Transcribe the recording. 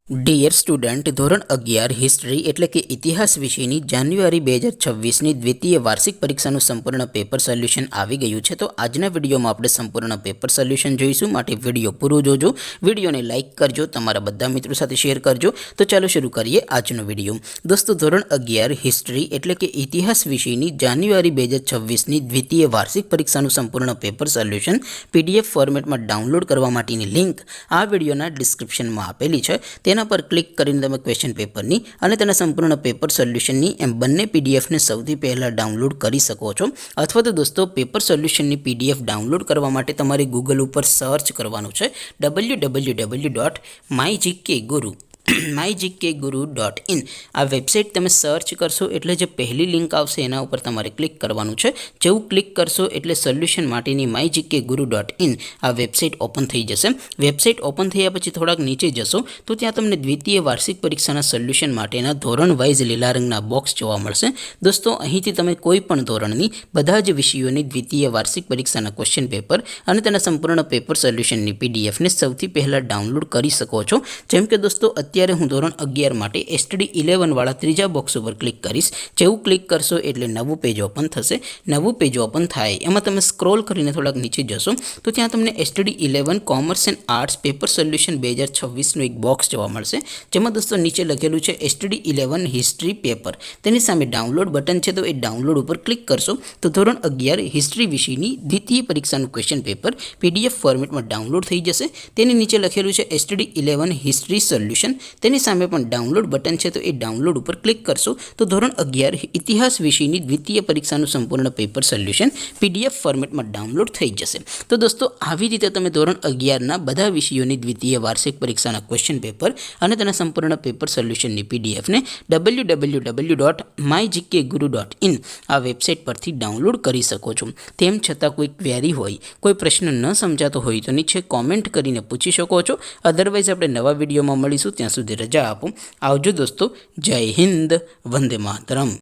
Dear student, ધોરણ 11 history એટલે કે ઇતિહાસ વિષયની જાન્યુઆરી 2026ની દ્વિતીય વાર્ષિક પરીક્ષાનું સંપૂર્ણ પેપર સોલ્યુશન આવી ગયું છે. તો આજના વિડીયોમાં આપણે સંપૂર્ણ પેપર સોલ્યુશન જોઈશું, માટે વિડીયો પૂરો જોજો. વિડીયોને લાઇક કરજો, તમારા બધા મિત્રો સાથે શેર કરજો. તો ચાલો શરૂ કરીએ આજનો વિડીયો. દોસ્તો, ધોરણ 11 હિસ્ટ્રી એટલે કે ઇતિહાસ વિષયની જાન્યુઆરી 2026ની દ્વિતીય વાર્ષિક પરીક્ષાનું સંપૂર્ણ પેપર સોલ્યુશન PDF ફોર્મેટમાં ડાઉનલોડ કરવા માટેની લિંક આ વિડીયોના ડિસ્ક્રિપ્શનમાં આપેલી છે. તેના પર ક્લિક કરીને તમે ક્વેશ્ચન પેપરની અને તેના સંપૂર્ણ પેપર સોલ્યુશનની એમ બંને પીડીએફને સૌથી પહેલાં ડાઉનલોડ કરી શકો છો. અથવા તો દોસ્તો, પેપર સોલ્યુશનની PDF ડાઉનલોડ કરવા માટે તમારે ગૂગલ ઉપર સર્ચ કરવાનું છે www.mygkguru mygkguru.in. આ વેબસાઇટ તમે સર્ચ કરશો એટલે જે પહેલી લિંક આવશે એના ઉપર તમારે ક્લિક કરવાનું છે. જેવું ક્લિક કરશો એટલે સોલ્યુશન માટેની mygkguru.in આ વેબસાઇટ ઓપન થઈ જશે. વેબસાઇટ ઓપન થયા પછી થોડાક નીચે જશો તો ત્યાં તમને દ્વિતીય વાર્ષિક પરીક્ષાના સોલ્યુશન માટેના ધોરણ વાઇઝ લીલા રંગના બોક્સ જોવા મળશે. દોસ્તો, અહીંથી તમે કોઈ પણ ધોરણની બધા જ વિષયોની દ્વિતીય વાર્ષિક પરીક્ષાના ક્વેશ્ચન પેપર અને તેના સંપૂર્ણ પેપર સોલ્યુશનની પીડીએફને સૌથી પહેલાં ડાઉનલોડ કરી શકો છો. જેમ કે દોસ્તો, અત્યારે હું ધોરણ 11 માટે STD 11 વાળા ત્રીજા બોક્સ ઉપર ક્લિક કરીશ. જેવું ક્લિક કરશો એટલે નવું પેજ ઓપન થશે. નવું પેજ ઓપન થાય એમાં તમે સ્ક્રોલ કરીને થોડાક નીચે જશો તો ત્યાં તમને STD 11 commerce and arts paper solution 2026નું એક બોક્સ જોવા મળશે. જેમાં દોસ્તો નીચે લખેલું છે STD 11 હિસ્ટ્રી પેપર. તેની સામે ડાઉનલોડ બટન છે, તો એ ડાઉનલોડ ઉપર ક્લિક કરશો તો ધોરણ 11 હિસ્ટ્રી વિષયની દ્વિતીય પરીક્ષાનું ક્વેશ્ચન પેપર PDF ફોર્મેટમાં ડાઉનલોડ થઈ જશે. તેની નીચે લખેલું છે STD 11 હિસ્ટ્રી સોલ્યુશન. તેની સામે પણ ડાઉનલોડ બટન છે, તો એ ડાઉનલોડ ઉપર ક્લિક કરશો તો ધોરણ 11 ઇતિહાસ વિષયની દ્વિતીય પરીક્ષાનું સંપૂર્ણ પેપર સોલ્યુશન PDF ફોર્મેટમાં ડાઉનલોડ થઈ જશે. તો દોસ્તો, આવી રીતે તમે ધોરણ 11ના બધા વિષયોની દ્વિતીય વાર્ષિક પરીક્ષાના ક્વેશ્ચન પેપર અને તેના સંપૂર્ણ પેપર સોલ્યુશનની PDFને www.mygkguru.in આ વેબસાઇટ પરથી ડાઉનલોડ કરી શકો છો. તેમ છતાં કોઈ ક્વેરી હોય, કોઈ પ્રશ્ન ન સમજાતો હોય તો નીચે કોમેન્ટ કરીને પૂછી શકો છો. અધરવાઇઝ આપણે નવા વિડીયોમાં મળીશું. ત્યાં સુધી રજા આપો. આવજો દોસ્તો. જય હિન્દ. વંદે માતરમ.